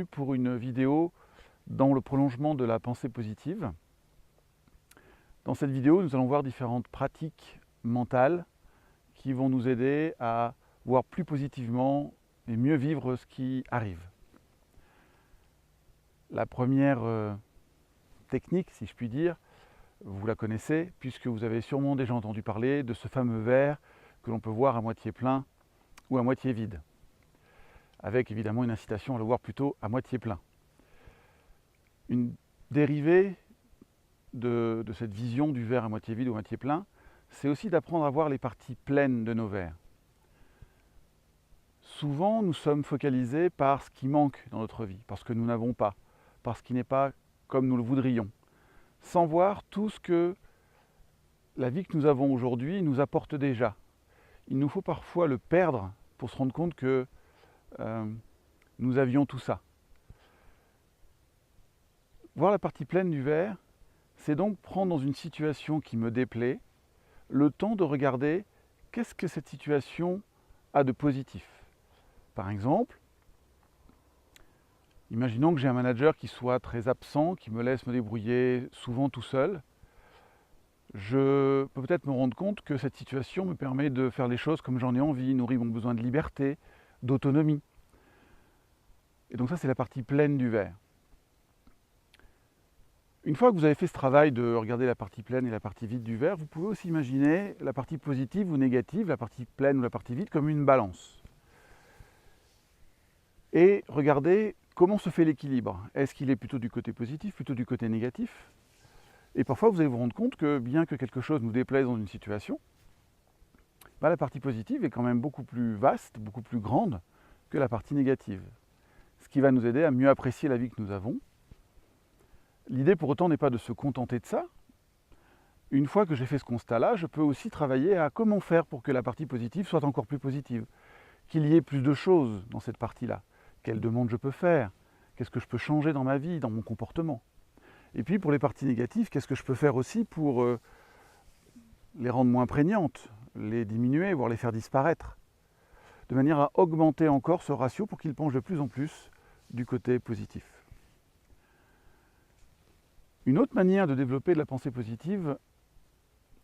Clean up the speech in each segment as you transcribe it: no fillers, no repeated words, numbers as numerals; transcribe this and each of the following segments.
bienvenue pour une vidéo dans le prolongement de la pensée positive. Dans cette vidéo, nous allons voir différentes pratiques mentales qui vont nous aider à voir plus positivement et mieux vivre ce qui arrive. La première technique, si je puis dire, vous la connaissez, puisque vous avez sûrement déjà entendu parler de ce fameux verre que l'on peut voir à moitié plein ou à moitié vide, avec évidemment une incitation à le voir plutôt à moitié plein. Une dérivée de cette vision du verre à moitié vide ou à moitié plein, c'est aussi d'apprendre à voir les parties pleines de nos verres. Souvent, nous sommes focalisés par ce qui manque dans notre vie, par ce que nous n'avons pas, par ce qui n'est pas comme nous le voudrions, sans voir tout ce que la vie que nous avons aujourd'hui nous apporte déjà. Il nous faut parfois le perdre pour se rendre compte que nous avions tout ça. Voir la partie pleine du verre, c'est donc prendre dans une situation qui me déplaît le temps de regarder qu'est-ce que cette situation a de positif. Par exemple, imaginons que j'ai un manager qui soit très absent, qui me laisse me débrouiller souvent tout seul. Je peux peut-être me rendre compte que cette situation me permet de faire les choses comme j'en ai envie, nourrit mon besoin de liberté, d'autonomie. Et donc ça, c'est la partie pleine du verre. Une fois que vous avez fait ce travail de regarder la partie pleine et la partie vide du verre, vous pouvez aussi imaginer la partie positive ou négative, la partie pleine ou la partie vide, comme une balance. Et regardez comment se fait l'équilibre. Est-ce qu'il est plutôt du côté positif, plutôt du côté négatif? Et parfois, vous allez vous rendre compte que bien que quelque chose nous déplaise dans une situation, la partie positive est quand même beaucoup plus vaste, beaucoup plus grande que la partie négative. Ce qui va nous aider à mieux apprécier la vie que nous avons. L'idée pour autant n'est pas de se contenter de ça. Une fois que j'ai fait ce constat-là, je peux aussi travailler à comment faire pour que la partie positive soit encore plus positive. Qu'il y ait plus de choses dans cette partie-là. Quelles demandes je peux faire? Qu'est-ce que je peux changer dans ma vie, dans mon comportement? Et puis pour les parties négatives, qu'est-ce que je peux faire aussi pour les rendre moins prégnantes, les diminuer, voire les faire disparaître? De manière à augmenter encore ce ratio pour qu'il penche de plus en plus du côté positif. Une autre manière de développer de la pensée positive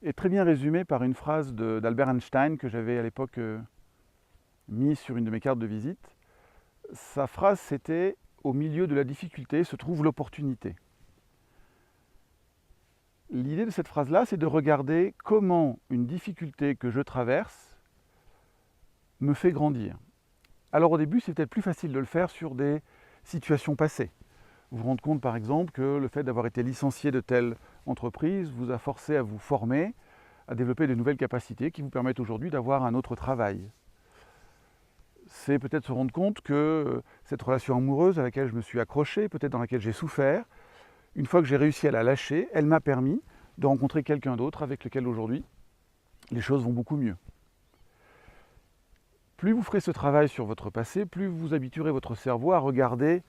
est très bien résumée par une phrase d'Albert Einstein que j'avais à l'époque mise sur une de mes cartes de visite. Sa phrase c'était « Au milieu de la difficulté se trouve l'opportunité ». L'idée de cette phrase-là, c'est de regarder comment une difficulté que je traverse me fait grandir. Alors au début, c'est peut-être plus facile de le faire sur des situations passées. Vous vous rendez compte par exemple que le fait d'avoir été licencié de telle entreprise vous a forcé à vous former, à développer de nouvelles capacités qui vous permettent aujourd'hui d'avoir un autre travail. C'est peut-être se rendre compte que cette relation amoureuse à laquelle je me suis accroché, peut-être dans laquelle j'ai souffert, une fois que j'ai réussi à la lâcher, elle m'a permis de rencontrer quelqu'un d'autre avec lequel aujourd'hui les choses vont beaucoup mieux. Plus vous ferez ce travail sur votre passé, plus vous habituerez votre cerveau à regarder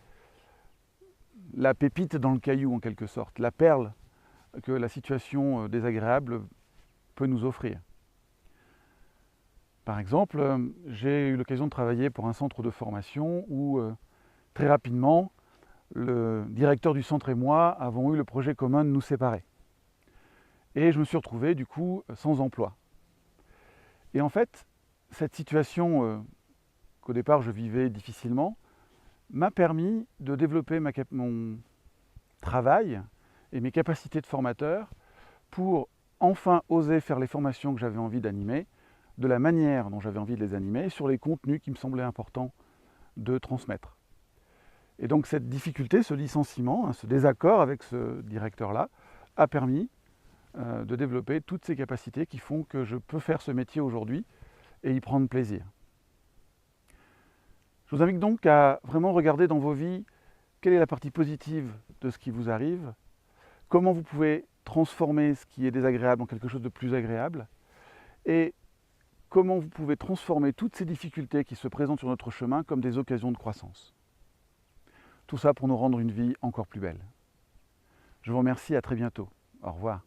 la pépite dans le caillou en quelque sorte, la perle que la situation désagréable peut nous offrir. Par exemple, j'ai eu l'occasion de travailler pour un centre de formation où très rapidement, le directeur du centre et moi avons eu le projet commun de nous séparer. Et je me suis retrouvé du coup sans emploi. Et en fait, cette situation qu'au départ je vivais difficilement, m'a permis de développer mon travail et mes capacités de formateur pour enfin oser faire les formations que j'avais envie d'animer, de la manière dont j'avais envie de les animer, et sur les contenus qui me semblaient importants de transmettre. Et donc cette difficulté, ce licenciement, ce désaccord avec ce directeur-là, a permis de développer toutes ces capacités qui font que je peux faire ce métier aujourd'hui et y prendre plaisir. Je vous invite donc à vraiment regarder dans vos vies quelle est la partie positive de ce qui vous arrive, comment vous pouvez transformer ce qui est désagréable en quelque chose de plus agréable, et comment vous pouvez transformer toutes ces difficultés qui se présentent sur notre chemin comme des occasions de croissance. Tout ça pour nous rendre une vie encore plus belle. Je vous remercie, à très bientôt. Au revoir.